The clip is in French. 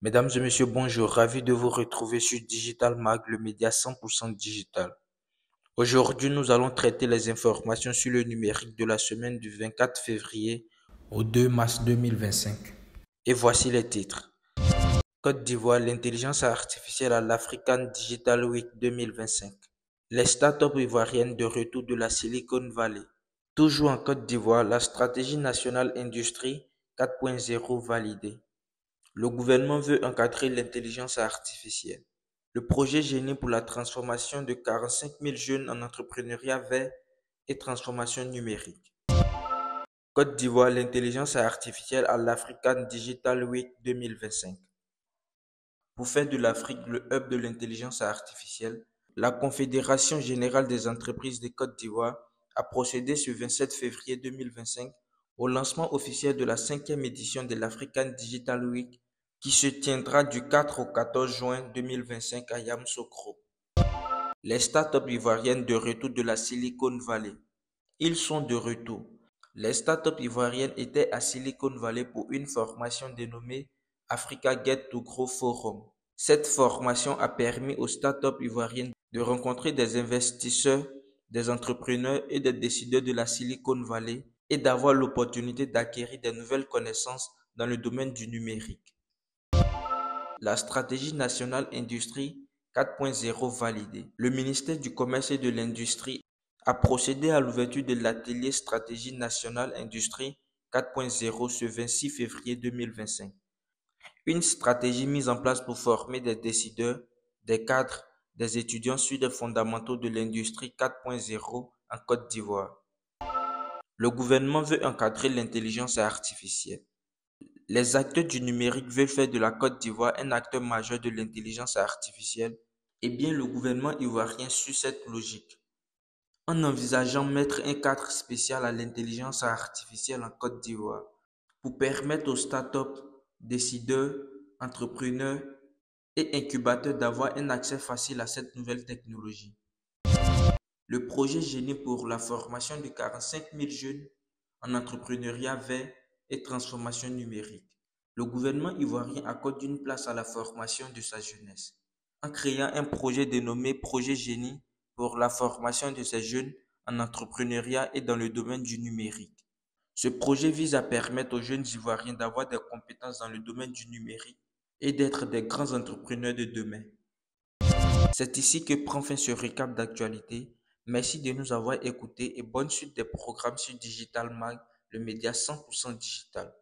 Mesdames et messieurs, bonjour. Ravi de vous retrouver sur Digital Mag, le média 100% digital. Aujourd'hui, nous allons traiter les informations sur le numérique de la semaine du 24 février au 2 mars 2025. Et voici les titres. Côte d'Ivoire, l'intelligence artificielle à l'African Digital Week 2025. Les startups ivoiriennes de retour de la Silicon Valley. Toujours en Côte d'Ivoire, la stratégie nationale industrie 4.0 validée. Le gouvernement veut encadrer l'intelligence artificielle. Le projet Génie pour la transformation de 45 000 jeunes en entrepreneuriat vert et transformation numérique. Côte d'Ivoire, l'intelligence artificielle à l'African Digital Week 2025. Pour faire de l'Afrique le hub de l'intelligence artificielle, la Confédération générale des entreprises de Côte d'Ivoire a procédé ce 27 février 2025 au lancement officiel de la 5e édition de l'African Digital Week qui se tiendra du 4 au 14 juin 2025 à Yamoussoukro. Les startups ivoiriennes de retour de la Silicon Valley. Ils sont de retour. Les startups ivoiriennes étaient à Silicon Valley pour une formation dénommée Africa Get to Grow Forum. Cette formation a permis aux startups ivoiriennes de rencontrer des investisseurs, des entrepreneurs et des décideurs de la Silicon Valley et d'avoir l'opportunité d'acquérir des nouvelles connaissances dans le domaine du numérique. La stratégie nationale industrie 4.0 validée. Le ministère du Commerce et de l'Industrie a procédé à l'ouverture de l'atelier stratégie nationale industrie 4.0 ce 26 février 2025. Une stratégie mise en place pour former des décideurs, des cadres, des étudiants sur les fondamentaux de l'industrie 4.0 en Côte d'Ivoire. Le gouvernement veut encadrer l'intelligence artificielle. Les acteurs du numérique veulent faire de la Côte d'Ivoire un acteur majeur de l'intelligence artificielle. Eh bien, le gouvernement ivoirien suit cette logique en envisageant mettre un cadre spécial à l'intelligence artificielle en Côte d'Ivoire pour permettre aux startups, décideurs, entrepreneurs et incubateurs d'avoir un accès facile à cette nouvelle technologie. Le projet Génie pour la formation de 45 000 jeunes en entrepreneuriat vert et transformation numérique. Le gouvernement ivoirien accorde une place à la formation de sa jeunesse en créant un projet dénommé Projet Génie pour la formation de ces jeunes en entrepreneuriat et dans le domaine du numérique. Ce projet vise à permettre aux jeunes Ivoiriens d'avoir des compétences dans le domaine du numérique et d'être des grands entrepreneurs de demain. C'est ici que prend fin ce récap d'actualité. Merci de nous avoir écoutés et bonne suite des programmes sur Digital Mag, le média 100% digital.